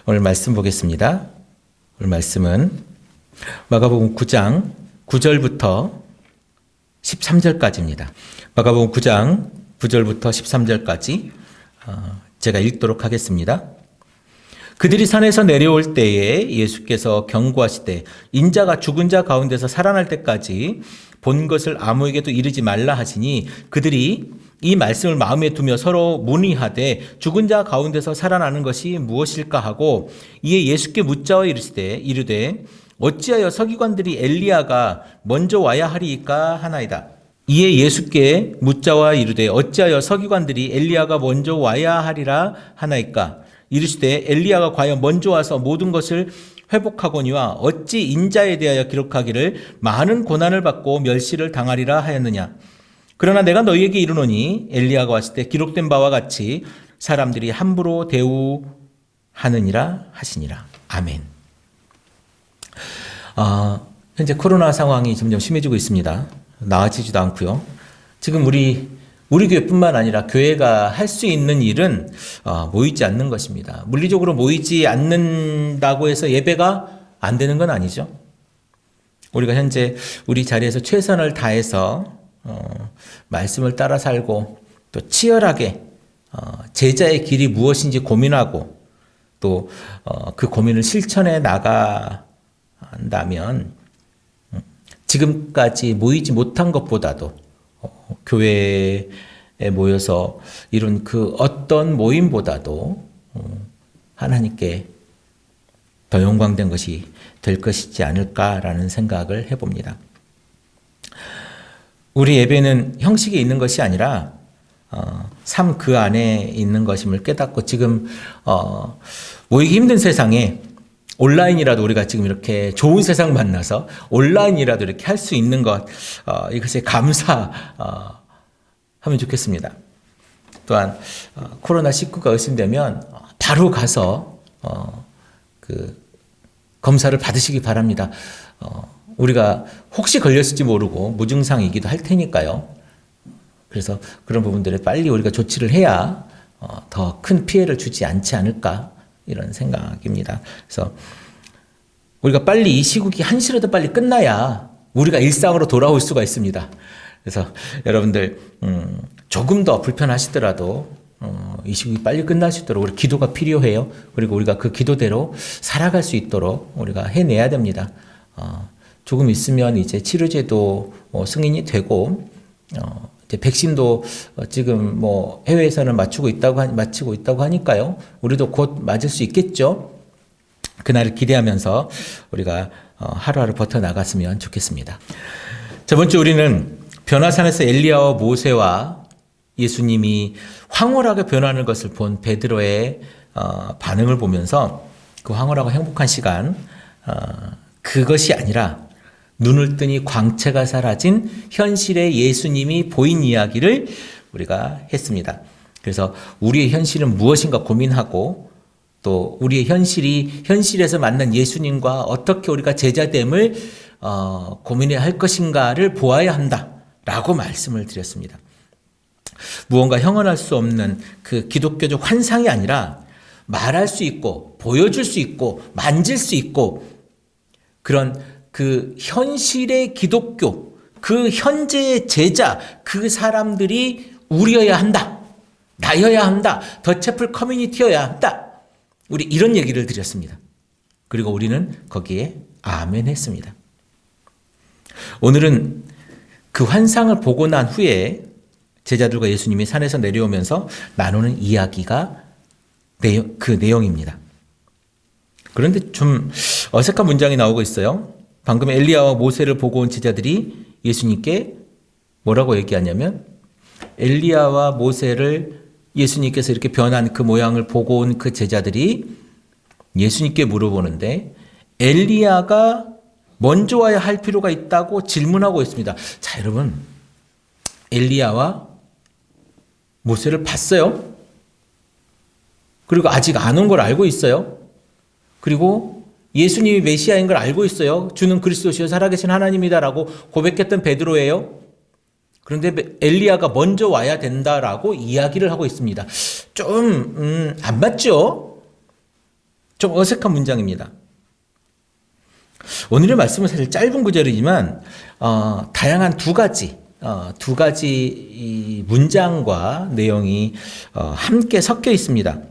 오늘 말씀 보겠습니다. 오늘 말씀은 마가복음 9장 9절부터 13절까지입니다. 마가복음 9장 9절부터 13절까지 제가 읽도록 하겠습니다. 그들이 산에서 내려올 때에 예수께서 경고하시되 인자가 죽은 자 가운데서 살아날 때까지 본 것을 아무에게도 이르지 말라 하시니 그들이 이 말씀을 마음에 두며 서로 문의하되 죽은 자 가운데서 살아나는 것이 무엇일까 하고 이에 예수께 묻자와 이르되 어찌하여 서기관들이 엘리야가 먼저 와야 하리이까 하나이다. 이에 예수께 묻자와 이르되 어찌하여 서기관들이 엘리야가 먼저 와야 하리라 하나이까. 이르시되 엘리야가 과연 먼저 와서 모든 것을 회복하거니와 어찌 인자에 대하여 기록하기를 많은 고난을 받고 멸시를 당하리라 하였느냐. 그러나 내가 너희에게 이르노니 엘리야가 왔을 때 기록된 바와 같이 사람들이 함부로 대우하느니라 하시니라. 아멘. 현재 코로나 상황이 점점 심해지고 있습니다. 나아지지도 않고요. 지금 우리 교회뿐만 아니라 교회가 할 수 있는 일은 모이지 않는 것입니다. 물리적으로 모이지 않는다고 해서 예배가 안 되는 건 아니죠. 우리가 현재 우리 자리에서 최선을 다해서 말씀을 따라 살고 또 치열하게 제자의 길이 무엇인지 고민하고 또 그 고민을 실천해 나간다면 지금까지 모이지 못한 것보다도 교회에 모여서 이룬 그 어떤 모임보다도 하나님께 더 영광된 것이 될 것이지 않을까라는 생각을 해봅니다. 우리 예배는 형식에 있는 것이 아니라 삶 그 안에 있는 것임을 깨닫고 지금 모이기 힘든 세상에 온라인이라도 우리가 지금 이렇게 좋은 세상 만나서 온라인이라도 이렇게 할 수 있는 것 이것에 감사하면 좋겠습니다. 또한 코로나19가 의심되면 바로 가서 그 검사를 받으시기 바랍니다. 우리가 혹시 걸렸을지 모르고 무증상이기도 할 테니까요. 그래서 그런 부분들에 빨리 우리가 조치를 해야 더 큰 피해를 주지 않지 않을까 이런 생각입니다. 그래서 우리가 빨리 이 시국이 한시라도 빨리 끝나야 우리가 일상으로 돌아올 수가 있습니다. 그래서 여러분들 조금 더 불편하시더라도 이 시국이 빨리 끝날 수 있도록 우리 기도가 필요해요. 그리고 우리가 그 기도대로 살아갈 수 있도록 우리가 해내야 됩니다. 조금 있으면 이제 치료제도 승인이 되고 이제 백신도 지금 해외에서는 마치고 있다고 하니까요. 우리도 곧 맞을 수 있겠죠. 그날을 기대하면서 우리가 하루하루 버텨 나갔으면 좋겠습니다. 저번 주 우리는 변화산에서 엘리야와 모세와 예수님이 황홀하게 변하는 것을 본 베드로의 반응을 보면서 그 황홀하고 행복한 시간 그것이 아니라 눈을 뜨니 광채가 사라진 현실의 예수님이 보인 이야기를 우리가 했습니다. 그래서 우리의 현실은 무엇인가 고민하고 또 우리의 현실에서 만난 예수님과 어떻게 우리가 제자됨을 고민해야 할 것인가를 보아야 한다라고 말씀을 드렸습니다. 무언가 형언할 수 없는 그 기독교적 환상이 아니라 말할 수 있고 보여줄 수 있고 만질 수 있고 그런 그 현실의 기독교, 그 현재의 제자, 그 사람들이 우리여야 한다. 나여야 한다. 더 채플 커뮤니티여야 한다. 우리 이런 얘기를 드렸습니다. 그리고 우리는 거기에 아멘 했습니다. 오늘은 그 환상을 보고 난 후에 제자들과 예수님이 산에서 내려오면서 나누는 이야기가 그 내용입니다. 그런데 좀 어색한 문장이 나오고 있어요. 방금 엘리야와 모세를 보고 온 제자들이 예수님께 뭐라고 얘기하냐면 엘리야와 모세를 예수님께서 이렇게 변한 그 모양을 보고 온 그 제자들이 예수님께 물어보는데 엘리야가 먼저 와야 할 필요가 있다고 질문하고 있습니다. 자, 여러분, 엘리야와 모세를 봤어요. 그리고 아직 안 온 걸 알고 있어요. 그리고 예수님이 메시아인 걸 알고 있어요. 주는 그리스도시요 살아계신 하나님이다라고 고백했던 베드로예요. 그런데 엘리야가 먼저 와야 된다라고 이야기를 하고 있습니다. 좀 안 맞죠? 좀 어색한 문장입니다. 오늘의 말씀은 사실 짧은 구절이지만 다양한 두 가지 이 문장과 내용이 함께 섞여 있습니다.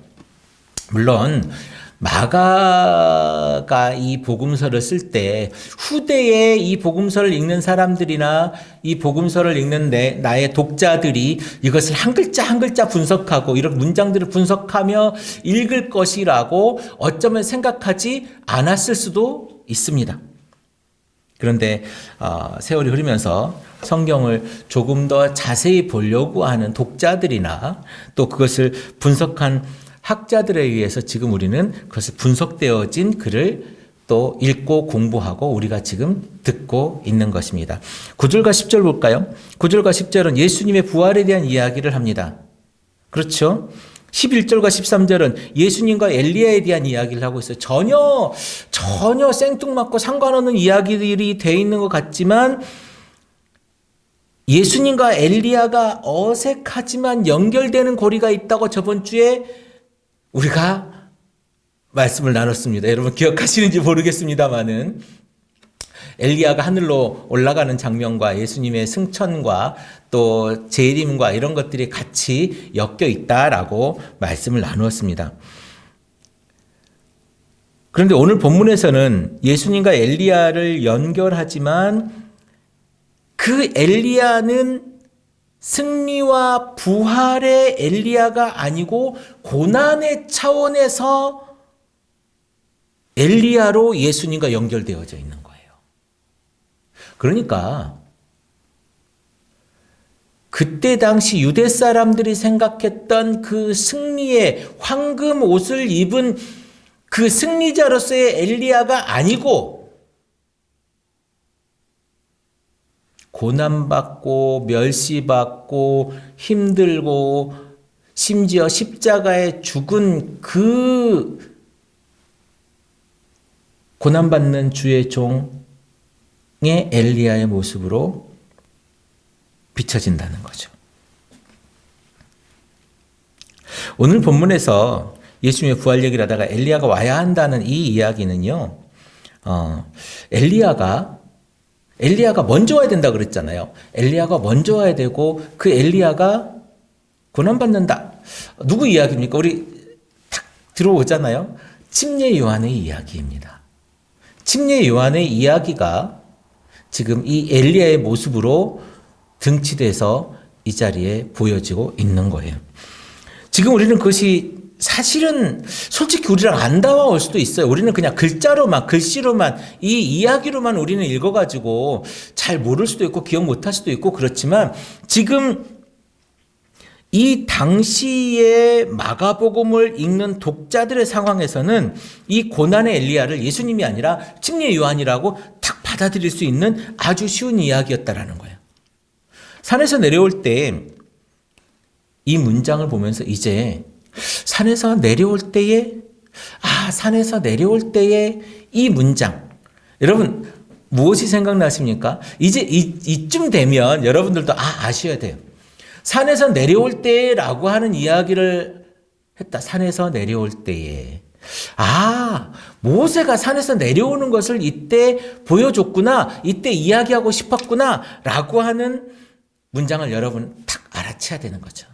물론 마가가 이 복음서를 쓸 때 후대에 이 복음서를 읽는 사람들이나 이 복음서를 읽는 나의 독자들이 이것을 한 글자 한 글자 분석하고 이런 문장들을 분석하며 읽을 것이라고 어쩌면 생각하지 않았을 수도 있습니다. 그런데 세월이 흐르면서 성경을 조금 더 자세히 보려고 하는 독자들이나 또 그것을 분석한 학자들에 의해서 지금 우리는 그것을 분석되어진 글을 또 읽고 공부하고 우리가 지금 듣고 있는 것입니다. 9절과 10절 볼까요? 9절과 10절은 예수님의 부활에 대한 이야기를 합니다. 그렇죠? 11절과 13절은 예수님과 엘리야에 대한 이야기를 하고 있어요. 전혀 생뚱맞고 상관없는 이야기들이 돼 있는 것 같지만 예수님과 엘리야가 어색하지만 연결되는 고리가 있다고 저번 주에 우리가 말씀을 나눴습니다. 여러분 기억하시는지 모르겠습니다만은 엘리야가 하늘로 올라가는 장면과 예수님의 승천과 또 재림과 이런 것들이 같이 엮여 있다라고 말씀을 나누었습니다. 그런데 오늘 본문에서는 예수님과 엘리야를 연결하지만 그 엘리야는 승리와 부활의 엘리야가 아니고 고난의 차원에서 엘리야로 예수님과 연결되어져 있는 거예요. 그러니까 그때 당시 유대 사람들이 생각했던 그 승리의 황금 옷을 입은 그 승리자로서의 엘리야가 아니고 고난받고 멸시받고 힘들고 심지어 십자가에 죽은 그 고난받는 주의 종의 엘리야의 모습으로 비춰진다는 거죠. 오늘 본문에서 예수님의 부활 얘기를 하다가 엘리야가 와야 한다는 이 이야기는요. 엘리야가 먼저 와야 된다 그랬잖아요. 엘리야가 먼저 와야 되고 그 엘리야가 고난받는다. 누구 이야기입니까? 우리 탁 들어오잖아요. 침례 요한의 이야기입니다. 침례 요한의 이야기가 지금 이 엘리야의 모습으로 등치돼서 이 자리에 보여지고 있는 거예요. 지금 우리는 그것이 사실은 솔직히 우리랑 안 다가올 수도 있어요. 우리는 그냥 글씨로만 이 이야기로만 우리는 읽어가지고 잘 모를 수도 있고 기억 못할 수도 있고 그렇지만 지금 이 당시에 마가복음을 읽는 독자들의 상황에서는 이 고난의 엘리야를 예수님이 아니라 침례 요한이라고 탁 받아들일 수 있는 아주 쉬운 이야기였다라는 거예요. 산에서 내려올 때 이 문장을 보면서 이제 산에서 내려올 때에 이 문장 여러분 무엇이 생각나십니까? 이제 이쯤 되면 여러분들도 아셔야 돼요. 산에서 내려올 때라고 하는 이야기를 했다. 산에서 내려올 때에 모세가 산에서 내려오는 것을 이때 보여줬구나. 이때 이야기하고 싶었구나 라고 하는 문장을 여러분 탁 알아채야 되는 거죠.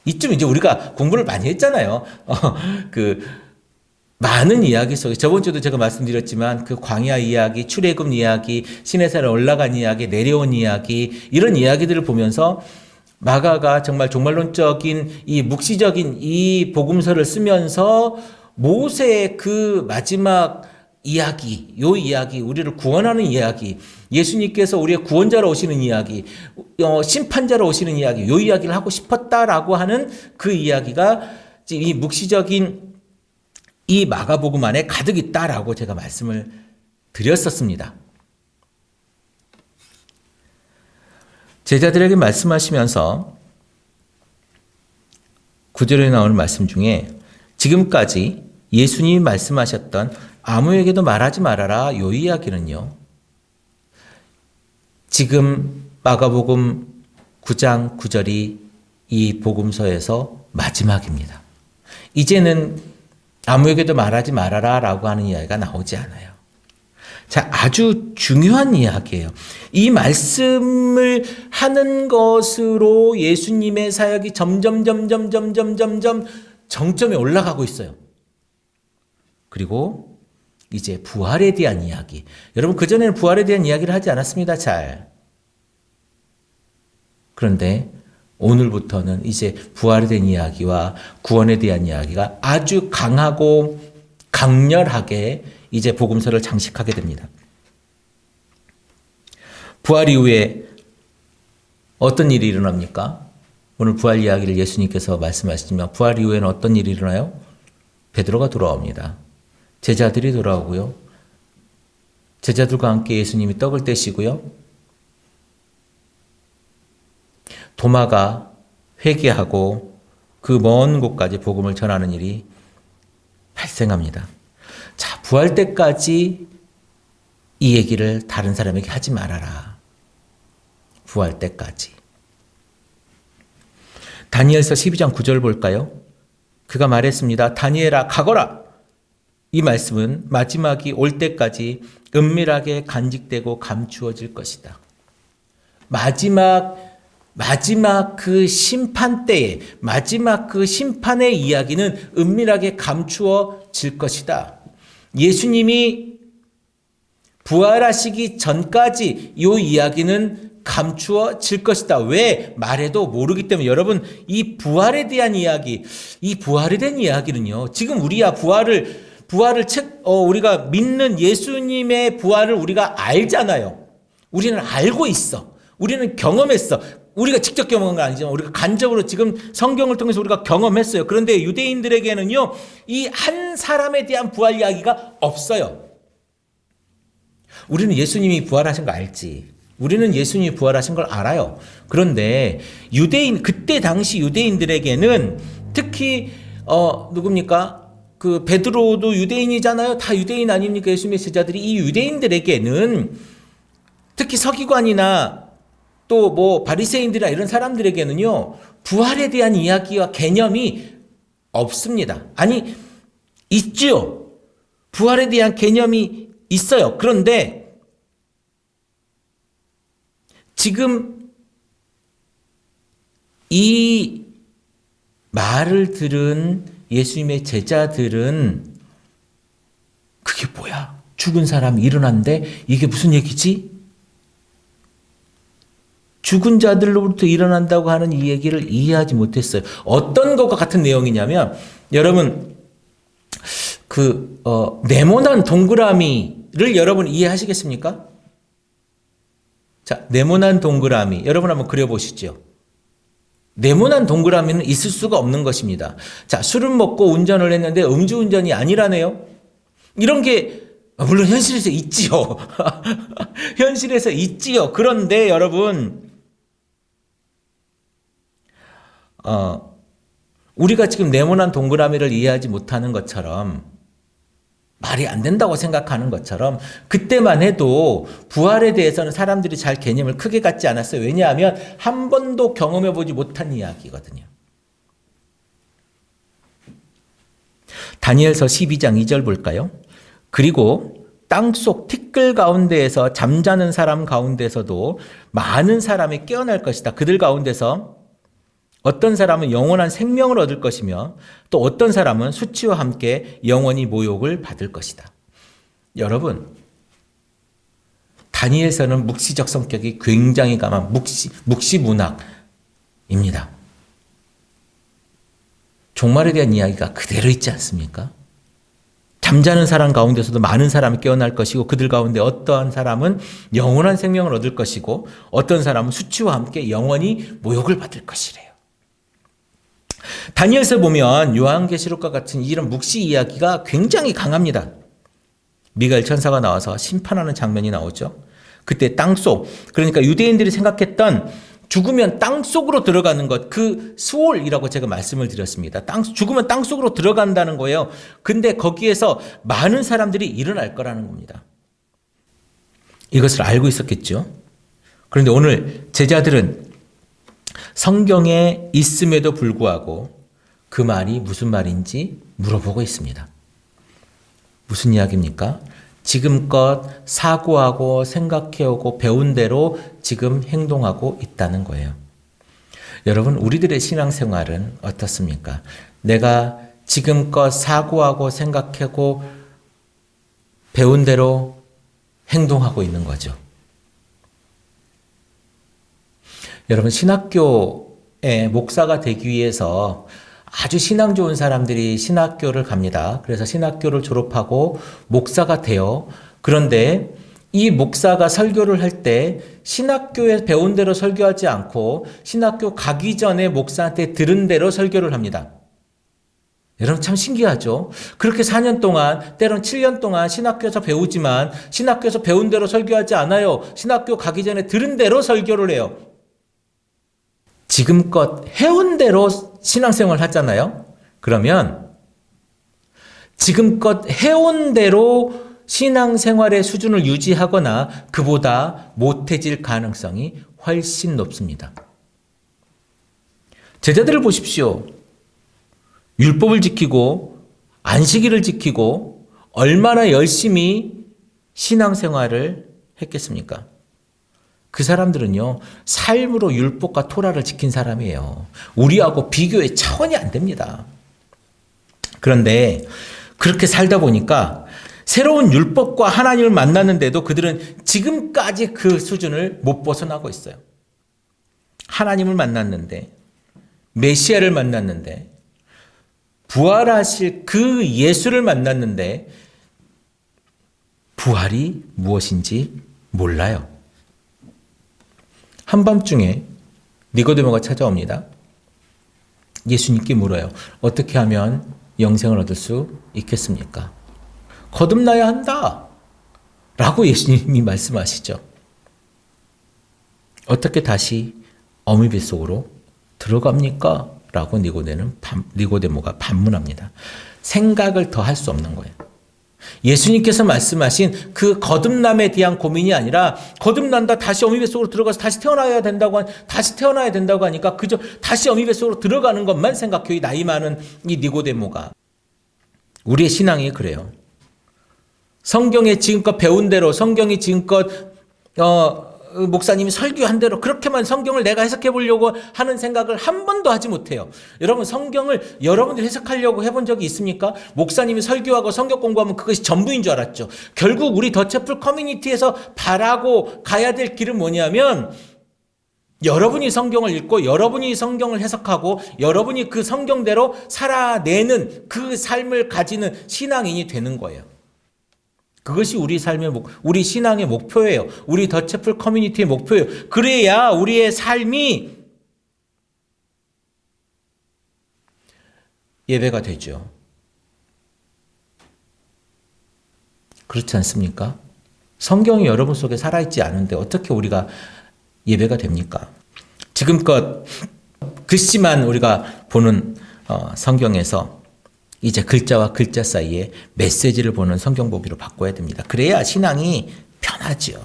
이쯤 이제 우리가 공부를 많이 했잖아요. 많은 이야기 속에 저번 주도 제가 말씀드렸지만 그 광야 이야기, 출애굽 이야기, 시내산에 올라간 이야기, 내려온 이야기 이런 이야기들을 보면서 마가가 정말 종말론적인 이 묵시적인 이 복음서를 쓰면서 모세의 그 마지막 이야기, 요 이야기, 우리를 구원하는 이야기, 예수님께서 우리의 구원자로 오시는 이야기, 심판자로 오시는 이야기, 요 이야기를 하고 싶었다라고 하는 그 이야기가 이 묵시적인 이 마가복음 안에 가득 있다라고 제가 말씀을 드렸었습니다. 제자들에게 말씀하시면서 9절에 나오는 말씀 중에 지금까지 예수님이 말씀하셨던 아무에게도 말하지 말아라 요 이야기는요. 지금 마가복음 9장 9절이 이 복음서에서 마지막입니다. 이제는 아무에게도 말하지 말아라 라고 하는 이야기가 나오지 않아요. 자, 아주 중요한 이야기예요. 이 말씀을 하는 것으로 예수님의 사역이 점점 정점에 올라가고 있어요. 그리고 이제 부활에 대한 이야기. 여러분, 그전에는 부활에 대한 이야기를 하지 않았습니다. 잘. 그런데 오늘부터는 이제 부활에 대한 이야기와 구원에 대한 이야기가 아주 강하고 강렬하게 이제 복음서를 장식하게 됩니다. 부활 이후에 어떤 일이 일어납니까? 오늘 부활 이야기를 예수님께서 말씀하시지만 부활 이후에는 어떤 일이 일어나요? 베드로가 돌아옵니다. 제자들이 돌아오고요. 제자들과 함께 예수님이 떡을 떼시고요. 도마가 회개하고 그 먼 곳까지 복음을 전하는 일이 발생합니다. 자, 부활 때까지 이 얘기를 다른 사람에게 하지 말아라. 부활 때까지. 다니엘서 12장 9절 볼까요? 그가 말했습니다. 다니엘아 가거라. 이 말씀은 마지막이 올 때까지 은밀하게 간직되고 감추어질 것이다. 마지막 그 심판 때에 마지막 그 심판의 이야기는 은밀하게 감추어질 것이다. 예수님이 부활하시기 전까지 이 이야기는 감추어질 것이다. 왜? 말해도 모르기 때문에. 여러분, 이 부활에 대한 이야기, 이 부활에 대한 이야기는요. 지금 우리야 우리가 믿는 예수님의 부활을 우리가 알잖아요. 우리는 알고 있어. 우리는 경험했어. 우리가 직접 경험한 건 아니지만 우리가 간접으로 지금 성경을 통해서 우리가 경험했어요. 그런데 유대인들에게는요, 이 한 사람에 대한 부활 이야기가 없어요. 우리는 예수님이 부활하신 거 알지. 우리는 예수님이 부활하신 걸 알아요. 그런데 그때 당시 유대인들에게는 특히 누굽니까? 그 베드로도 유대인이잖아요. 다 유대인 아닙니까? 예수님의 제자들이. 이 유대인들에게는 특히 서기관이나 또 뭐 바리새인들이나 이런 사람들에게는요, 부활에 대한 이야기와 개념이 없습니다. 아니, 있죠. 부활에 대한 개념이 있어요. 그런데 지금 이 말을 들은 예수님의 제자들은 그게 뭐야? 죽은 사람이 일어났는데 이게 무슨 얘기지? 죽은 자들로부터 일어난다고 하는 이 얘기를 이해하지 못했어요. 어떤 것과 같은 내용이냐면, 여러분, 네모난 동그라미를 여러분 이해하시겠습니까? 자, 네모난 동그라미. 여러분 한번 그려보시죠. 네모난 동그라미는 있을 수가 없는 것입니다. 자, 술을 먹고 운전을 했는데 음주운전이 아니라네요. 이런 게 물론 현실에서 있지요. 현실에서 있지요. 그런데 여러분, 우리가 지금 네모난 동그라미를 이해하지 못하는 것처럼, 말이 안 된다고 생각하는 것처럼, 그때만 해도 부활에 대해서는 사람들이 잘 개념을 크게 갖지 않았어요. 왜냐하면 한 번도 경험해보지 못한 이야기거든요. 다니엘서 12장 2절 볼까요? 그리고 땅속 티끌 가운데에서 잠자는 사람 가운데서도 많은 사람이 깨어날 것이다. 그들 가운데서 어떤 사람은 영원한 생명을 얻을 것이며 또 어떤 사람은 수치와 함께 영원히 모욕을 받을 것이다. 여러분, 다니엘서는 묵시적 성격이 굉장히 강한 묵시 문학입니다. 종말에 대한 이야기가 그대로 있지 않습니까? 잠자는 사람 가운데서도 많은 사람이 깨어날 것이고 그들 가운데 어떠한 사람은 영원한 생명을 얻을 것이고 어떤 사람은 수치와 함께 영원히 모욕을 받을 것이래요. 다니엘서 보면 요한계시록과 같은 이런 묵시 이야기가 굉장히 강합니다. 미가엘 천사가 나와서 심판하는 장면이 나오죠. 그때 땅속, 그러니까 유대인들이 생각했던 죽으면 땅속으로 들어가는 것, 그 수올이라고 제가 말씀을 드렸습니다. 죽으면 땅속으로 들어간다는 거예요. 근데 거기에서 많은 사람들이 일어날 거라는 겁니다. 이것을 알고 있었겠죠. 그런데 오늘 제자들은 성경에 있음에도 불구하고 그 말이 무슨 말인지 물어보고 있습니다. 무슨 이야기입니까? 지금껏 사고하고 생각해오고 배운 대로 지금 행동하고 있다는 거예요. 여러분, 우리들의 신앙생활은 어떻습니까? 내가 지금껏 사고하고 생각하고 배운 대로 행동하고 있는 거죠. 여러분, 신학교에 목사가 되기 위해서 아주 신앙 좋은 사람들이 신학교를 갑니다. 그래서 신학교를 졸업하고 목사가 돼요. 그런데 이 목사가 설교를 할 때 신학교에 배운 대로 설교하지 않고 신학교 가기 전에 목사한테 들은 대로 설교를 합니다. 여러분, 참 신기하죠? 그렇게 4년 동안, 때론 7년 동안 신학교에서 배우지만 신학교에서 배운 대로 설교하지 않아요. 신학교 가기 전에 들은 대로 설교를 해요. 지금껏 해온 대로 신앙생활 하잖아요. 그러면 지금껏 해온 대로 신앙생활의 수준을 유지하거나 그보다 못해질 가능성이 훨씬 높습니다. 제자들을 보십시오. 율법을 지키고 안식일을 지키고 얼마나 열심히 신앙생활을 했겠습니까? 그 사람들은요, 삶으로 율법과 토라를 지킨 사람이에요. 우리하고 비교의 차원이 안 됩니다. 그런데 그렇게 살다 보니까 새로운 율법과 하나님을 만났는데도 그들은 지금까지 그 수준을 못 벗어나고 있어요. 하나님을 만났는데, 메시아를 만났는데, 부활하실 그 예수를 만났는데 부활이 무엇인지 몰라요. 한밤중에 니고데모가 찾아옵니다. 예수님께 물어요. 어떻게 하면 영생을 얻을 수 있겠습니까? 거듭나야 한다 라고 예수님이 말씀하시죠. 어떻게 다시 어미 뱃속으로 들어갑니까? 라고 니고데모가 반문합니다. 생각을 더 할 수 없는 거예요. 예수님께서 말씀하신 그 거듭남에 대한 고민이 아니라 거듭난다, 다시 어미 뱃속으로 들어가서 다시 태어나야 된다고 하니까 그저 다시 어미 뱃속으로 들어가는 것만 생각해요. 나이 많은 이 니고데모가. 우리의 신앙이 그래요. 성경에 지금껏 배운 대로, 성경이 지금껏 목사님이 설교한 대로 그렇게만 성경을 내가 해석해 보려고 하는 생각을 한 번도 하지 못해요. 여러분, 성경을 여러분들이 해석하려고 해본 적이 있습니까? 목사님이 설교하고 성경 공부하면 그것이 전부인 줄 알았죠. 결국 우리 더채플 커뮤니티에서 바라고 가야 될 길은 뭐냐면 여러분이 성경을 읽고 여러분이 성경을 해석하고 여러분이 그 성경대로 살아내는 그 삶을 가지는 신앙인이 되는 거예요. 그것이 우리 우리 신앙의 목표예요. 우리 더채플 커뮤니티의 목표예요. 그래야 우리의 삶이 예배가 되죠. 그렇지 않습니까? 성경이 여러분 속에 살아있지 않은데 어떻게 우리가 예배가 됩니까? 지금껏 글씨만 우리가 보는 성경에서 이제 글자와 글자 사이에 메시지를 보는 성경 보기로 바꿔야 됩니다. 그래야 신앙이 편하죠.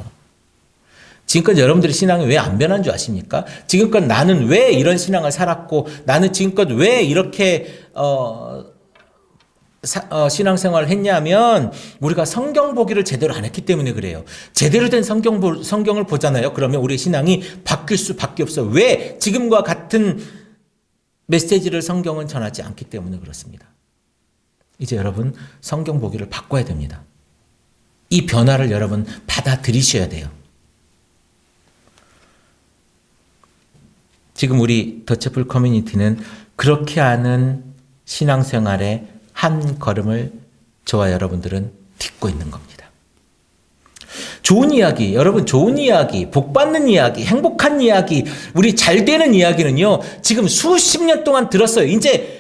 지금껏 여러분들의 신앙이 왜 안 변한 줄 아십니까? 지금껏 나는 왜 이런 신앙을 살았고 나는 지금껏 왜 이렇게 신앙생활을 했냐면 우리가 성경 보기를 제대로 안 했기 때문에 그래요. 제대로 된 성경을 보잖아요. 그러면 우리의 신앙이 바뀔 수밖에 없어요. 왜? 지금과 같은 메시지를 성경은 전하지 않기 때문에 그렇습니다. 이제 여러분 성경 보기를 바꿔야 됩니다. 이 변화를 여러분 받아들이셔야 돼요. 지금 우리 더채플 커뮤니티는 그렇게 하는 신앙생활의 한 걸음을 저와 여러분들은 딛고 있는 겁니다. 좋은 이야기, 여러분 좋은 이야기, 복받는 이야기, 행복한 이야기, 우리 잘 되는 이야기는요, 지금 수십 년 동안 들었어요. 이제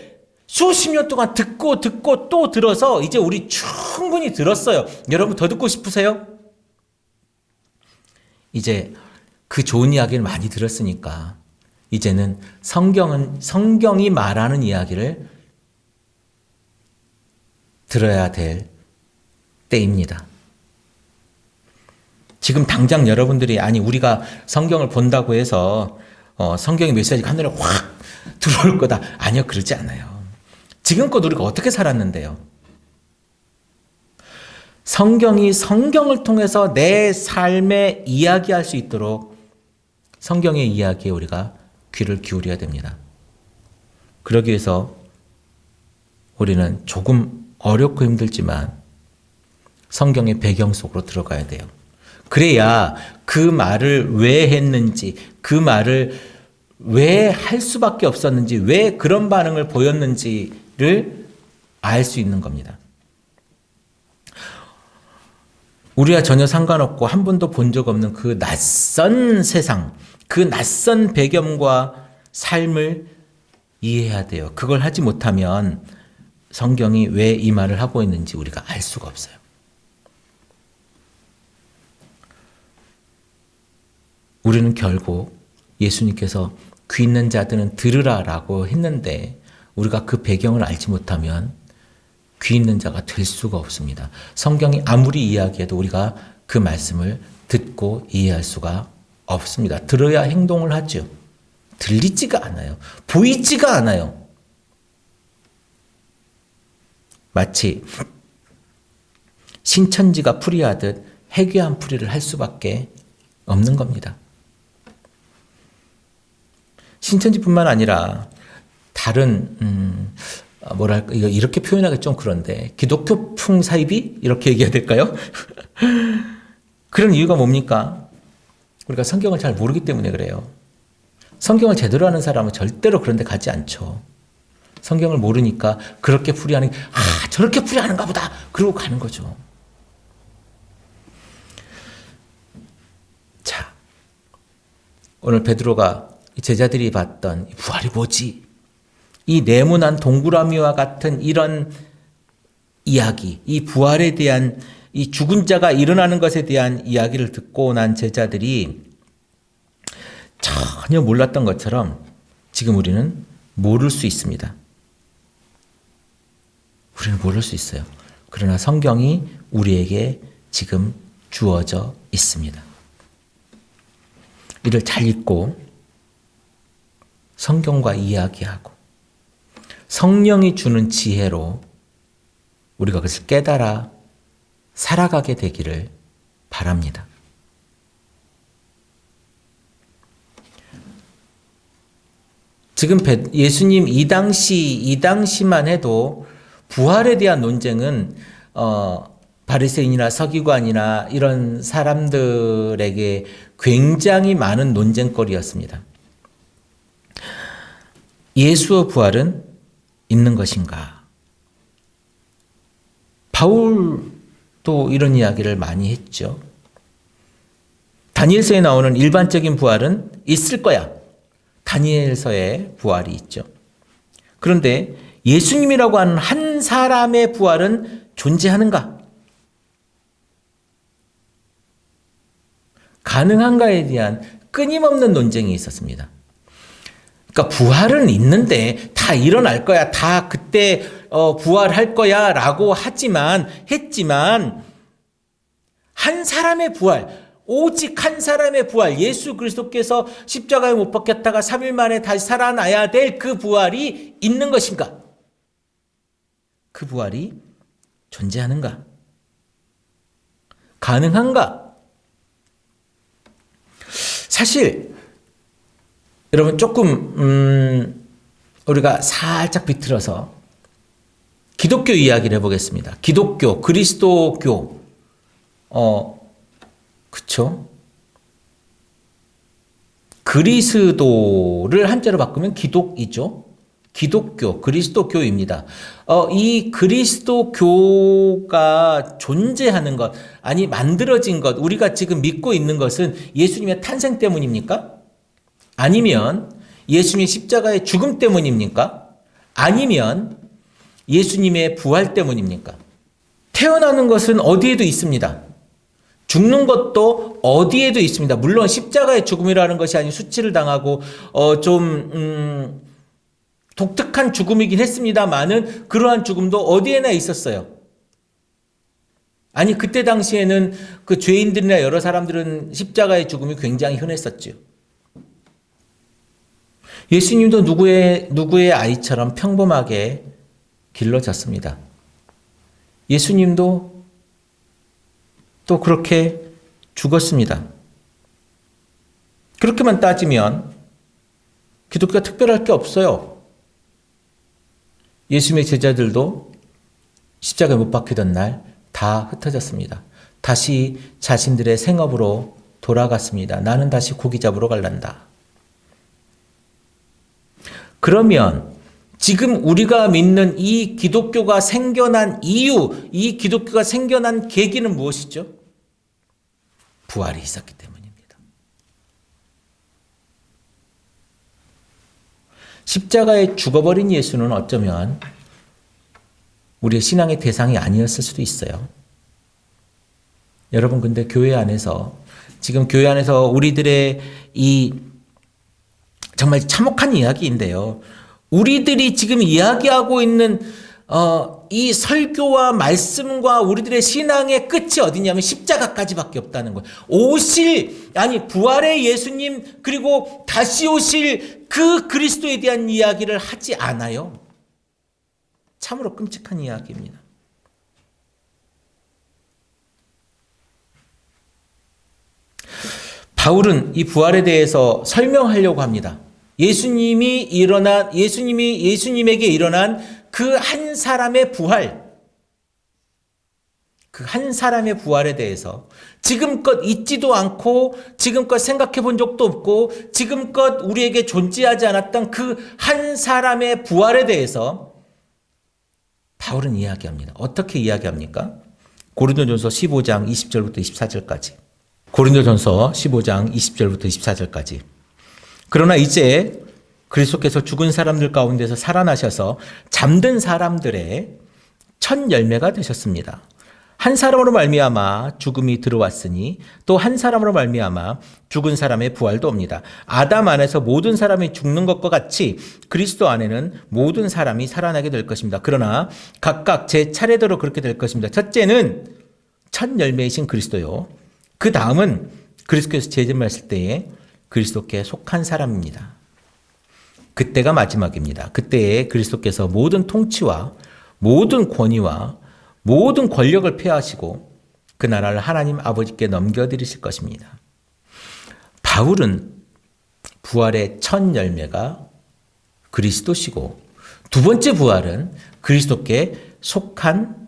수십 년 동안 듣고 또 들어서 이제 우리 충분히 들었어요. 여러분 더 듣고 싶으세요? 이제 그 좋은 이야기를 많이 들었으니까 이제는 성경이 말하는 이야기를 들어야 될 때입니다. 지금 당장 여러분들이 우리가 성경을 본다고 해서 성경의 메시지가 하늘에 확 들어올 거다. 아니요, 그러지 않아요. 지금껏 우리가 어떻게 살았는데요? 성경이 성경을 통해서 내 삶에 이야기할 수 있도록 성경의 이야기에 우리가 귀를 기울여야 됩니다. 그러기 위해서 우리는 조금 어렵고 힘들지만 성경의 배경 속으로 들어가야 돼요. 그래야 그 말을 왜 했는지, 그 말을 왜 할 수밖에 없었는지, 왜 그런 반응을 보였는지를 알 수 있는 겁니다. 우리와 전혀 상관없고 한 번도 본 적 없는 그 낯선 세상, 그 낯선 배경과 삶을 이해해야 돼요. 그걸 하지 못하면 성경이 왜 이 말을 하고 있는지 우리가 알 수가 없어요. 우리는 결국 예수님께서 귀 있는 자들은 들으라라고 했는데 우리가 그 배경을 알지 못하면 귀 있는 자가 될 수가 없습니다. 성경이 아무리 이야기해도 우리가 그 말씀을 듣고 이해할 수가 없습니다. 들어야 행동을 하죠. 들리지가 않아요. 보이지가 않아요. 마치 신천지가 풀이하듯 해괴한 풀이를 할 수밖에 없는 겁니다. 신천지뿐만 아니라 다른 뭐랄까 이렇게 표현하기 좀 그런데 기독교풍 사이비 이렇게 얘기해야 될까요? 그런 이유가 뭡니까? 우리가 성경을 잘 모르기 때문에 그래요. 성경을 제대로 아는 사람은 절대로 그런 데 가지 않죠. 성경을 모르니까 그렇게 풀이하는 저렇게 풀이하는가 보다 그러고 가는 거죠. 자, 오늘 베드로가 제자들이 봤던 부활이 뭐지? 이 네모난 동그라미와 같은 이런 이야기, 이 부활에 대한 이 죽은 자가 일어나는 것에 대한 이야기를 듣고 난 제자들이 전혀 몰랐던 것처럼 지금 우리는 모를 수 있습니다. 우리는 모를 수 있어요. 그러나 성경이 우리에게 지금 주어져 있습니다. 이를 잘 읽고 성경과 이야기하고 성령이 주는 지혜로 우리가 그것을 깨달아 살아가게 되기를 바랍니다. 지금 예수님 이 당시만 해도 부활에 대한 논쟁은 바리새인이나 서기관이나 이런 사람들에게 굉장히 많은 논쟁거리였습니다. 예수의 부활은 있는 것인가? 바울도 이런 이야기를 많이 했죠. 다니엘서에 나오는 일반적인 부활은 있을 거야. 다니엘서에 부활이 있죠. 그런데 예수님이라고 하는 한 사람의 부활은 존재하는가? 가능한가에 대한 끊임없는 논쟁이 있었습니다. 그러니까 부활은 있는데 다 일어날 거야. 다 그때 부활할 거야 라고 했지만 한 사람의 부활, 오직 한 사람의 부활, 예수 그리스도께서 십자가에 못 박혔다가 3일 만에 다시 살아나야 될 그 부활이 있는 것인가? 그 부활이 존재하는가? 가능한가? 사실 여러분 조금 우리가 살짝 비틀어서 기독교 이야기를 해보겠습니다. 기독교, 그리스도교, 그쵸? 그리스도를 한자로 바꾸면 기독이죠. 기독교, 그리스도교입니다. 이 그리스도교가 존재하는 것, 아니 만들어진 것, 우리가 지금 믿고 있는 것은 예수님의 탄생 때문입니까? 아니면 예수님의 십자가의 죽음 때문입니까? 아니면 예수님의 부활 때문입니까? 태어나는 것은 어디에도 있습니다. 죽는 것도 어디에도 있습니다. 물론 십자가의 죽음이라는 것이 아닌 수치를 당하고 독특한 죽음이긴 했습니다만은 그러한 죽음도 어디에나 있었어요. 아니 그때 당시에는 그 죄인들이나 여러 사람들은 십자가의 죽음이 굉장히 흔했었죠. 예수님도 누구의 아이처럼 평범하게 길러졌습니다. 예수님도 또 그렇게 죽었습니다. 그렇게만 따지면 기독교가 특별할 게 없어요. 예수님의 제자들도 십자가에 못 박히던 날 다 흩어졌습니다. 다시 자신들의 생업으로 돌아갔습니다. 나는 다시 고기 잡으러 갈란다. 그러면 지금 우리가 믿는 이 기독교가 생겨난 이유, 이 기독교가 생겨난 계기는 무엇이죠? 부활이 있었기 때문입니다. 십자가에 죽어버린 예수는 어쩌면 우리의 신앙의 대상이 아니었을 수도 있어요. 여러분, 근데 교회 안에서, 지금 교회 안에서 우리들의 이 정말 참혹한 이야기인데요. 우리들이 지금 이야기하고 있는 이 설교와 말씀과 우리들의 신앙의 끝이 어디냐면 십자가까지밖에 없다는 거예요. 부활의 예수님, 그리고 다시 오실 그 그리스도에 대한 이야기를 하지 않아요. 참으로 끔찍한 이야기입니다. 바울은 이 부활에 대해서 설명하려고 합니다. 예수님에게 일어난 그 한 사람의 부활, 그 한 사람의 부활에 대해서 지금껏 있지도 않고 지금껏 생각해 본 적도 없고 지금껏 우리에게 존재하지 않았던 그 한 사람의 부활에 대해서 바울은 이야기합니다. 어떻게 이야기합니까? 고린도전서 15장 20절부터 24절까지. 고린도전서 15장 20절부터 24절까지. 그러나 이제 그리스도께서 죽은 사람들 가운데서 살아나셔서 잠든 사람들의 첫 열매가 되셨습니다. 한 사람으로 말미암아 죽음이 들어왔으니 또 한 사람으로 말미암아 죽은 사람의 부활도 옵니다. 아담 안에서 모든 사람이 죽는 것과 같이 그리스도 안에는 모든 사람이 살아나게 될 것입니다. 그러나 각각 제 차례대로 그렇게 될 것입니다. 첫째는 첫 열매이신 그리스도요. 그 다음은 그리스도께서 재림하실 때에 그리스도께 속한 사람입니다. 그때가 마지막입니다. 그때에 그리스도께서 모든 통치와 모든 권위와 모든 권력을 폐하시고 그 나라를 하나님 아버지께 넘겨드리실 것입니다. 바울은 부활의 첫 열매가 그리스도시고 두 번째 부활은 그리스도께 속한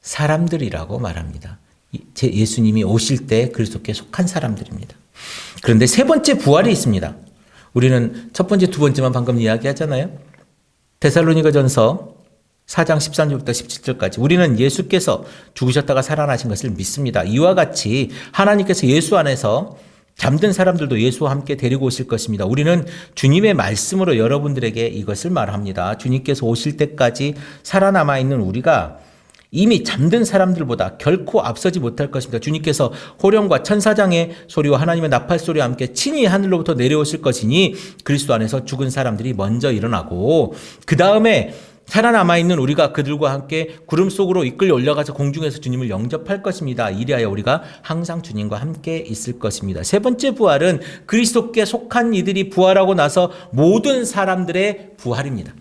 사람들이라고 말합니다. 예수님이 오실 때 그리스도께 속한 사람들입니다. 그런데 세 번째 부활이 있습니다. 우리는 첫 번째, 두 번째만 방금 이야기하잖아요. 데살로니가전서 4장 13절부터 17절까지 우리는 예수께서 죽으셨다가 살아나신 것을 믿습니다. 이와 같이 하나님께서 예수 안에서 잠든 사람들도 예수와 함께 데리고 오실 것입니다. 우리는 주님의 말씀으로 여러분들에게 이것을 말합니다. 주님께서 오실 때까지 살아남아 있는 우리가 이미 잠든 사람들보다 결코 앞서지 못할 것입니다. 주님께서 호령과 천사장의 소리와 하나님의 나팔 소리와 함께 친히 하늘로부터 내려오실 것이니 그리스도 안에서 죽은 사람들이 먼저 일어나고 그 다음에 살아남아 있는 우리가 그들과 함께 구름 속으로 이끌려 올라가서 공중에서 주님을 영접할 것입니다. 이리하여 우리가 항상 주님과 함께 있을 것입니다. 세 번째 부활은 그리스도께 속한 이들이 부활하고 나서 모든 사람들의 부활입니다.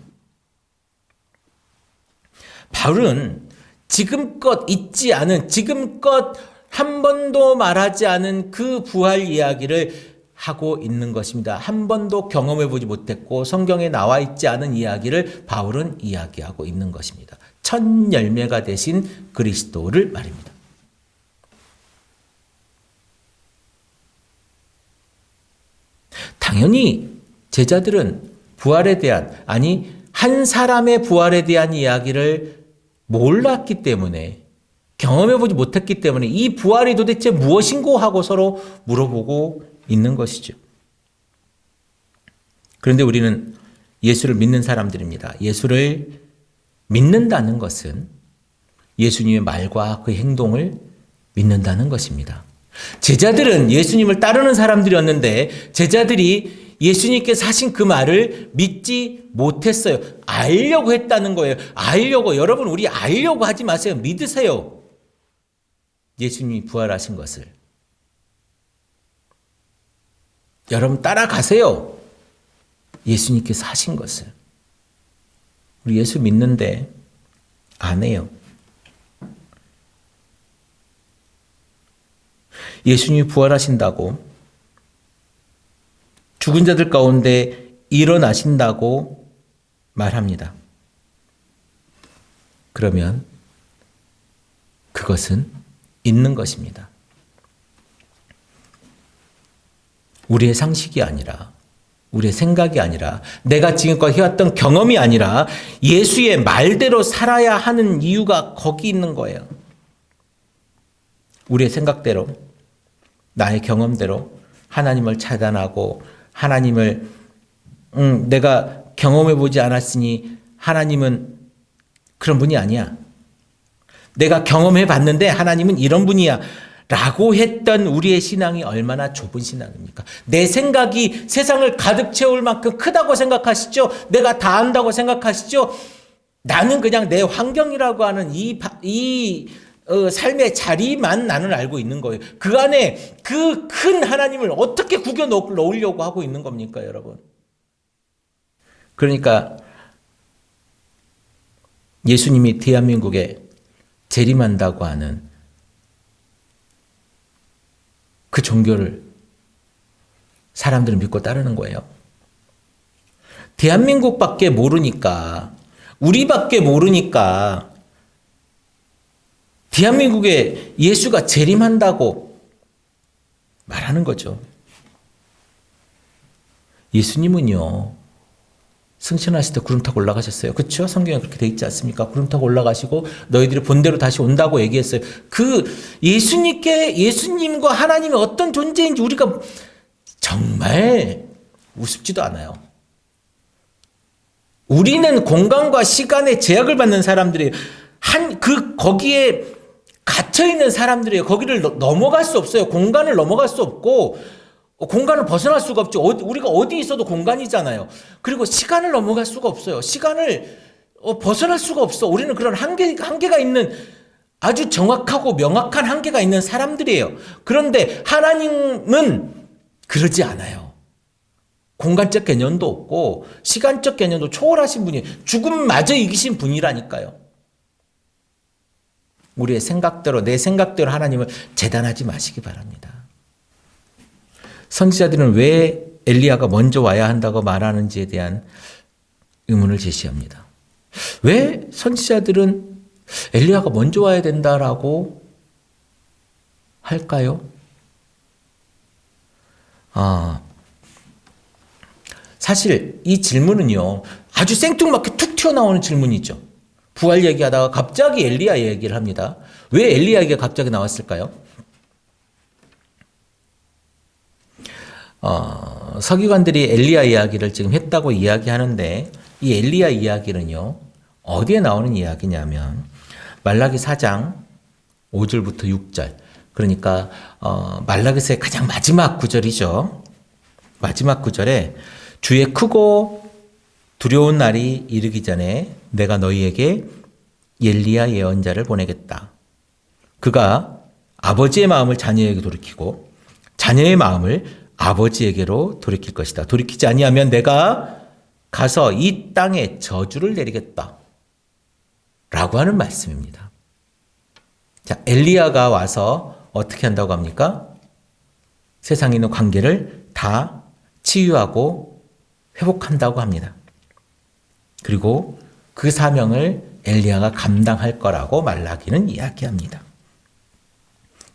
바울은 지금껏 있지 않은, 지금껏 한 번도 말하지 않은 그 부활 이야기를 하고 있는 것입니다. 한 번도 경험해 보지 못했고 성경에 나와 있지 않은 이야기를 바울은 이야기하고 있는 것입니다. 첫 열매가 되신 그리스도를 말입니다. 당연히 제자들은 부활에 대한, 한 사람의 부활에 대한 이야기를 몰랐기 때문에, 경험해보지 못했기 때문에 이 부활이 도대체 무엇인고 하고 서로 물어보고 있는 것이죠. 그런데 우리는 예수를 믿는 사람들입니다. 예수를 믿는다는 것은 예수님의 말과 그 행동을 믿는다는 것입니다. 제자들은 예수님을 따르는 사람들이었는데 제자들이 예수님께서 하신 그 말을 믿지 못했어요. 알려고 했다는 거예요. 여러분, 우리 알려고 하지 마세요. 믿으세요. 예수님이 부활하신 것을. 여러분 따라가세요. 예수님께서 하신 것을. 우리 예수 믿는데 안 해요. 예수님이 부활하신다고, 죽은 자들 가운데 일어나신다고 말합니다. 그러면 그것은 있는 것입니다. 우리의 상식이 아니라, 우리의 생각이 아니라, 내가 지금까지 해왔던 경험이 아니라 예수의 말대로 살아야 하는 이유가 거기 있는 거예요. 우리의 생각대로, 나의 경험대로 하나님을 차단하고, 하나님을 내가 경험해보지 않았으니 하나님은 그런 분이 아니야. 내가 경험해봤는데 하나님은 이런 분이야 라고 했던 우리의 신앙이 얼마나 좁은 신앙입니까? 내 생각이 세상을 가득 채울 만큼 크다고 생각하시죠? 내가 다 안다고 생각하시죠? 나는 그냥 내 환경이라고 하는 이 삶의 자리만 나는 알고 있는 거예요. 그 안에 그 큰 하나님을 어떻게 구겨 넣으려고 하고 있는 겁니까, 여러분? 그러니까 예수님이 대한민국에 재림한다고 하는 그 종교를 사람들은 믿고 따르는 거예요. 대한민국밖에 모르니까, 우리밖에 모르니까 대한민국에 예수가 재림한다고 말하는 거죠. 예수님은요, 승천하실 때 구름 타고 올라가셨어요. 그렇죠? 성경에 그렇게 돼 있지 않습니까? 구름 타고 올라가시고 너희들이 본대로 다시 온다고 얘기했어요. 그 예수님과 하나님이 어떤 존재인지 우리가 정말 우습지도 않아요. 우리는 공간과 시간의 제약을 받는 사람들이에요. 거기에 갇혀 있는 사람들이에요. 거기를 넘어갈 수 없어요. 공간을 넘어갈 수 없고, 공간을 벗어날 수가 없죠. 우리가 어디 있어도 공간이잖아요. 그리고 시간을 넘어갈 수가 없어요. 시간을 벗어날 수가 없어. 우리는 그런 한계가 있는, 아주 정확하고 명확한 한계가 있는 사람들이에요. 그런데 하나님은 그러지 않아요. 공간적 개념도 없고 시간적 개념도 초월하신 분이에요. 죽음마저 이기신 분이라니까요. 우리의 생각대로, 내 생각대로 하나님을 재단하지 마시기 바랍니다. 선지자들은 왜 엘리야가 먼저 와야 한다고 말하는지에 대한 의문을 제시합니다. 왜 선지자들은 엘리야가 먼저 와야 된다라고 할까요? 사실 이 질문은요, 아주 생뚱맞게 툭 튀어나오는 질문이죠. 부활 얘기하다가 갑자기 엘리야 얘기를 합니다. 왜 엘리야 얘기가 갑자기 나왔을까요? 서기관들이 엘리야 이야기를 지금 했다고 이야기하는데, 이 엘리야 이야기는요, 어디에 나오는 이야기냐면 말라기 4장 5절부터 6절, 그러니까 말라기서의 가장 마지막 구절이죠. 마지막 구절에 주의 크고 두려운 날이 이르기 전에 내가 너희에게 엘리야 예언자를 보내겠다. 그가 아버지의 마음을 자녀에게 돌이키고 자녀의 마음을 아버지에게로 돌이킬 것이다. 돌이키지 아니하면 내가 가서 이 땅에 저주를 내리겠다. 라고 하는 말씀입니다. 자, 엘리야가 와서 어떻게 한다고 합니까? 세상에 있는 관계를 다 치유하고 회복한다고 합니다. 그리고 그 사명을 엘리야가 감당할 거라고 말라기는 이야기합니다.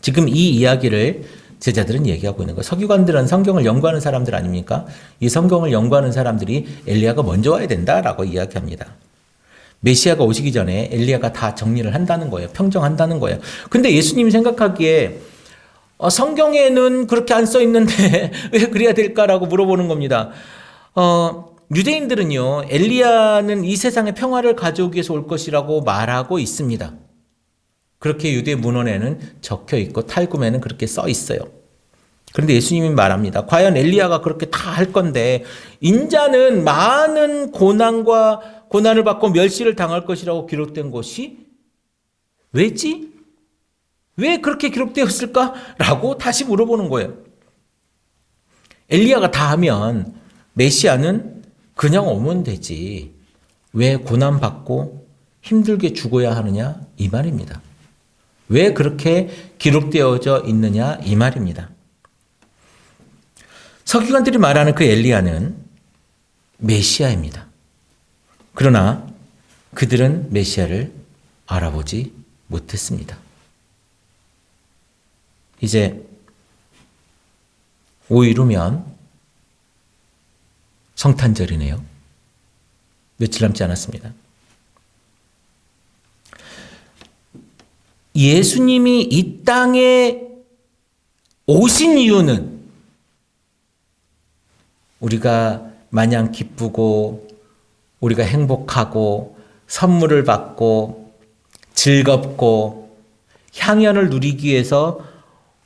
지금 이 이야기를 제자들은 얘기하고 있는 거예요. 서기관들은 성경을 연구하는 사람들 아닙니까? 이 성경을 연구하는 사람들이 엘리야가 먼저 와야 된다라고 이야기합니다. 메시아가 오시기 전에 엘리야가 다 정리를 한다는 거예요. 평정한다는 거예요. 근데 예수님이 생각하기에 성경에는 그렇게 안 써 있는데 왜 그래야 될까라고 물어보는 겁니다. 유대인들은요, 엘리야는 이 세상에 평화를 가져오기 위해서 올 것이라고 말하고 있습니다. 그렇게 유대 문헌에는 적혀 있고 탈구에는 그렇게 써 있어요. 그런데 예수님이 말합니다. 과연 엘리야가 그렇게 다 할 건데 인자는 많은 고난을 받고 멸시를 당할 것이라고 기록된 것이 왜지? 왜 그렇게 기록되었을까? 라고 다시 물어보는 거예요. 엘리야가 다 하면 메시아는 그냥 오면 되지. 왜 고난받고 힘들게 죽어야 하느냐? 이 말입니다. 왜 그렇게 기록되어져 있느냐? 이 말입니다. 서기관들이 말하는 그 엘리야는 메시아입니다. 그러나 그들은 메시아를 알아보지 못했습니다. 이제 5일 후면 성탄절이네요. 며칠 남지 않았습니다. 예수님이 이 땅에 오신 이유는 우리가 마냥 기쁘고 우리가 행복하고 선물을 받고 즐겁고 향연을 누리기 위해서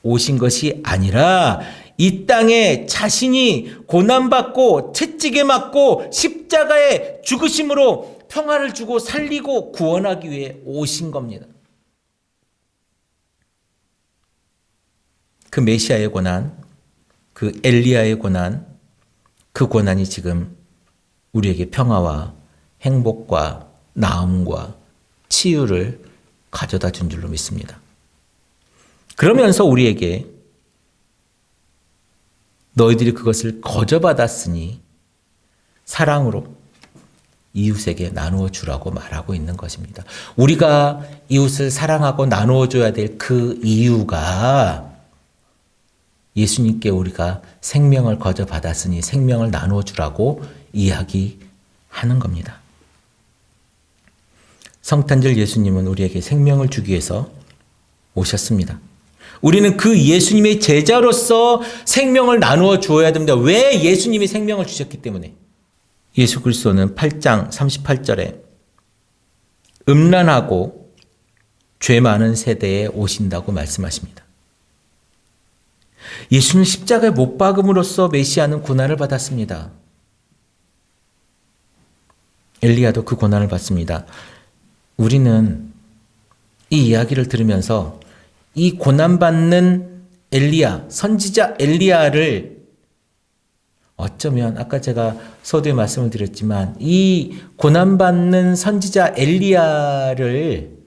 오신 것이 아니라 이 땅에 자신이 고난받고 채찍에 맞고 십자가에 죽으심으로 평화를 주고 살리고 구원하기 위해 오신 겁니다. 그 메시아의 고난, 그 엘리야의 고난, 그 고난이 지금 우리에게 평화와 행복과 나음과 치유를 가져다 준 줄로 믿습니다. 그러면서 우리에게 너희들이 그것을 거저받았으니 사랑으로 이웃에게 나누어 주라고 말하고 있는 것입니다. 우리가 이웃을 사랑하고 나누어 줘야 될 그 이유가 예수님께 우리가 생명을 거저받았으니 생명을 나누어 주라고 이야기하는 겁니다. 성탄절 예수님은 우리에게 생명을 주기 위해서 오셨습니다. 우리는 그 예수님의 제자로서 생명을 나누어 주어야 됩니다. 왜? 예수님이 생명을 주셨기 때문에. 예수 그리스도는 8장 38절에 음란하고 죄 많은 세대에 오신다고 말씀하십니다. 예수는 십자가에 못 박음으로써 메시아는 고난을 받았습니다. 엘리야도 그 고난을 받습니다. 우리는 이 이야기를 들으면서 이 고난받는 엘리야, 선지자 엘리야를 어쩌면 아까 제가 서두에 말씀을 드렸지만 이 고난받는 선지자 엘리야를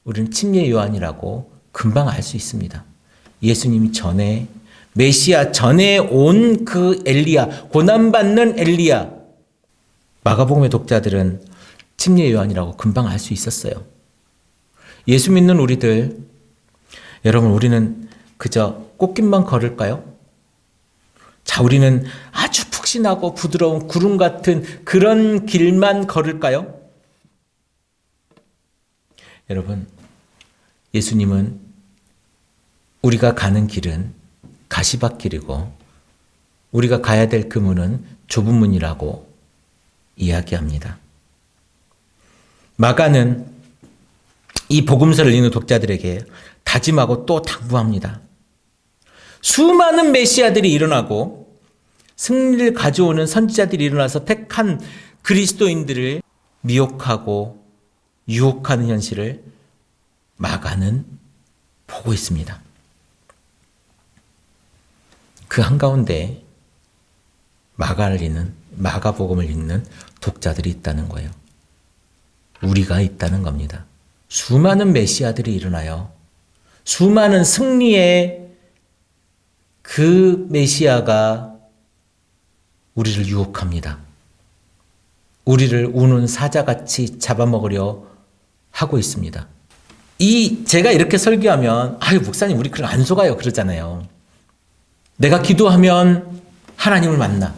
우리는 침례 요한이라고 금방 알 수 있습니다. 예수님이 전에 메시아 전에 온 그 엘리야, 고난받는 엘리야. 마가복음의 독자들은 침례 요한이라고 금방 알 수 있었어요. 예수 믿는 우리들, 여러분 우리는 그저 꽃길만 걸을까요? 자, 우리는 아주 푹신하고 부드러운 구름 같은 그런 길만 걸을까요? 여러분, 예수님은 우리가 가는 길은 가시밭길이고 우리가 가야 될 그 문은 좁은 문이라고 이야기합니다. 마가는 이 복음서를 읽는 독자들에게 다짐하고 또 당부합니다. 수많은 메시아들이 일어나고 승리를 가져오는 선지자들이 일어나서 택한 그리스도인들을 미혹하고 유혹하는 현실을 마가는 보고 있습니다. 그 한가운데 마가복음을 읽는 독자들이 있다는 거예요. 우리가 있다는 겁니다. 수많은 메시아들이 일어나요. 수많은 승리의 그 메시아가 우리를 유혹합니다. 우리를 우는 사자같이 잡아먹으려 하고 있습니다. 제가 이렇게 설교하면 아유 목사님 우리 그럼 안 속아요 그러잖아요. 내가 기도하면 하나님을 만나.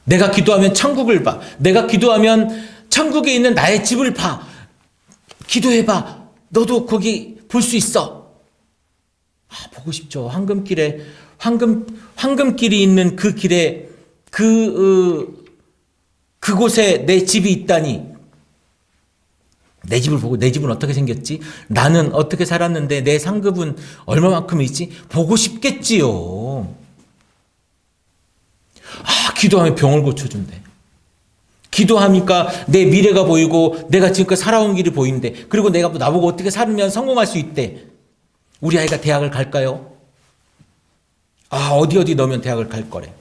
내가 기도하면 천국을 봐. 내가 기도하면 천국에 있는 나의 집을 봐. 기도해봐. 너도 거기 볼 수 있어. 보고 싶죠. 황금길이 있는 그 길에 그곳에 내 집이 있다니. 내 집을 보고 내 집은 어떻게 생겼지? 나는 어떻게 살았는데 내 상급은 얼마만큼 있지? 보고 싶겠지요. 기도하면 병을 고쳐준대. 기도하니까 내 미래가 보이고 내가 지금까지 살아온 길이 보인대. 그리고 내가 나보고 어떻게 살면 성공할 수 있대. 우리 아이가 대학을 갈까요? 어디 넣으면 대학을 갈 거래.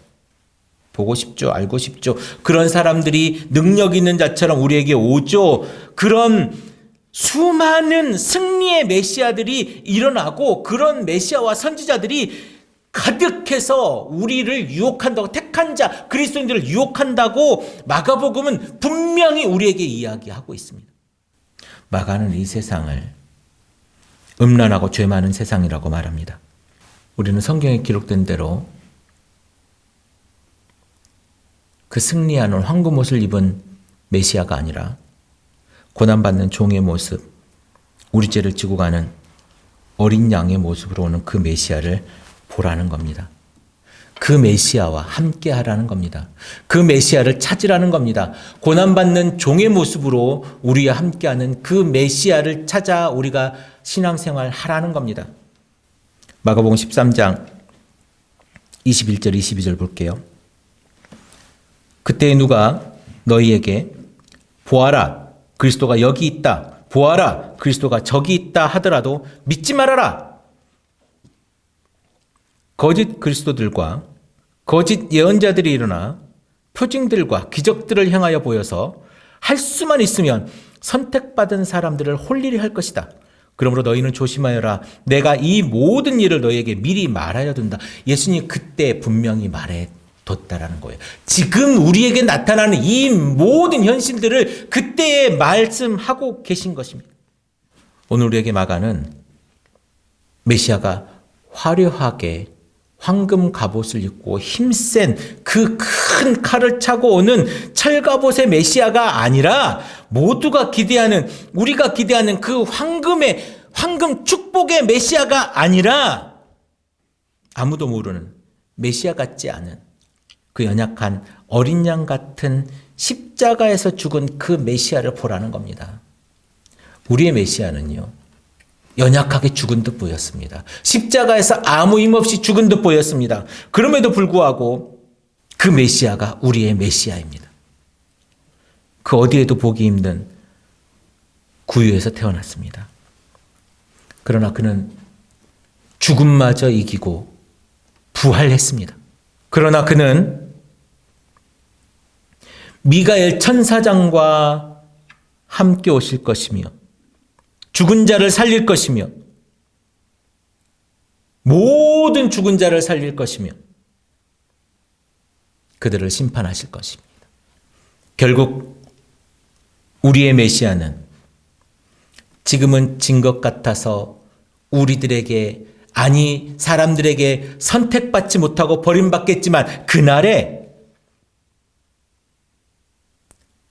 보고 싶죠. 알고 싶죠. 그런 사람들이 능력 있는 자처럼 우리에게 오죠. 그런 수많은 승리의 메시아들이 일어나고 그런 메시아와 선지자들이 가득해서 우리를 유혹한다고, 택한 자 그리스도인들을 유혹한다고 마가복음은 분명히 우리에게 이야기하고 있습니다. 마가는 이 세상을 음란하고 죄 많은 세상이라고 말합니다. 우리는 성경에 기록된 대로 그 승리하는 황금 옷을 입은 메시아가 아니라 고난받는 종의 모습, 우리 죄를 지고 가는 어린 양의 모습으로 오는 그 메시아를 보라는 겁니다. 그 메시아와 함께 하라는 겁니다. 그 메시아를 찾으라는 겁니다. 고난받는 종의 모습으로 우리와 함께하는 그 메시아를 찾아 우리가 신앙생활 하라는 겁니다. 마가복음 13장 21절 22절 볼게요. 그때 누가 너희에게 보아라 그리스도가 여기 있다, 보아라 그리스도가 저기 있다 하더라도 믿지 말아라. 거짓 그리스도들과 거짓 예언자들이 일어나 표징들과 기적들을 행하여 보여서 할 수만 있으면 선택받은 사람들을 홀리게 할 것이다. 그러므로 너희는 조심하여라. 내가 이 모든 일을 너희에게 미리 말하여 둔다. 예수님이 그때 분명히 말해뒀다라는 거예요. 지금 우리에게 나타나는 이 모든 현실들을 그때에 말씀하고 계신 것입니다. 오늘 우리에게 마가는 메시아가 화려하게 황금 갑옷을 입고 힘센 그 큰 칼을 차고 오는 철갑옷의 메시아가 아니라 모두가 기대하는, 우리가 기대하는 그 황금 축복의 메시아가 아니라 아무도 모르는 메시아 같지 않은 그 연약한 어린 양 같은 십자가에서 죽은 그 메시아를 보라는 겁니다. 우리의 메시아는요, 연약하게 죽은 듯 보였습니다. 십자가에서 아무 힘없이 죽은 듯 보였습니다. 그럼에도 불구하고 그 메시아가 우리의 메시아입니다. 그 어디에도 보기 힘든 구유에서 태어났습니다. 그러나 그는 죽음마저 이기고 부활했습니다. 그러나 그는 미가엘 천사장과 함께 오실 것이며 죽은 자를 살릴 것이며 모든 죽은 자를 살릴 것이며 그들을 심판하실 것입니다. 결국 우리의 메시아는 지금은 진 것 같아서 우리들에게, 아니 사람들에게 선택받지 못하고 버림받겠지만 그날에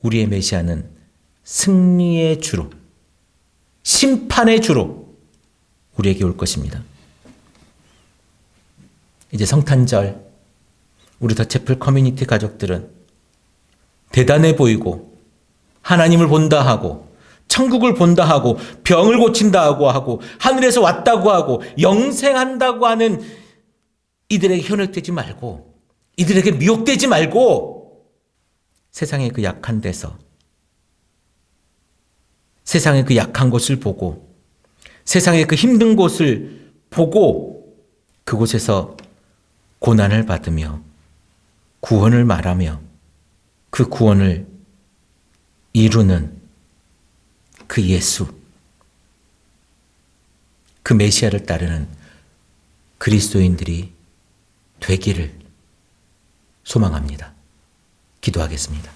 우리의 메시아는 승리의 주로, 심판의 주로 우리에게 올 것입니다. 이제 성탄절 우리 더 채플 커뮤니티 가족들은 대단해 보이고 하나님을 본다 하고 천국을 본다 하고 병을 고친다고 하고 하늘에서 왔다고 하고 영생한다고 하는 이들에게 현혹되지 말고, 이들에게 미혹되지 말고 세상의 그 약한 데서, 세상의 그 약한 곳을 보고, 세상의 그 힘든 곳을 보고 그곳에서 고난을 받으며 구원을 말하며 그 구원을 이루는 그 예수, 그 메시아를 따르는 그리스도인들이 되기를 소망합니다. 기도하겠습니다.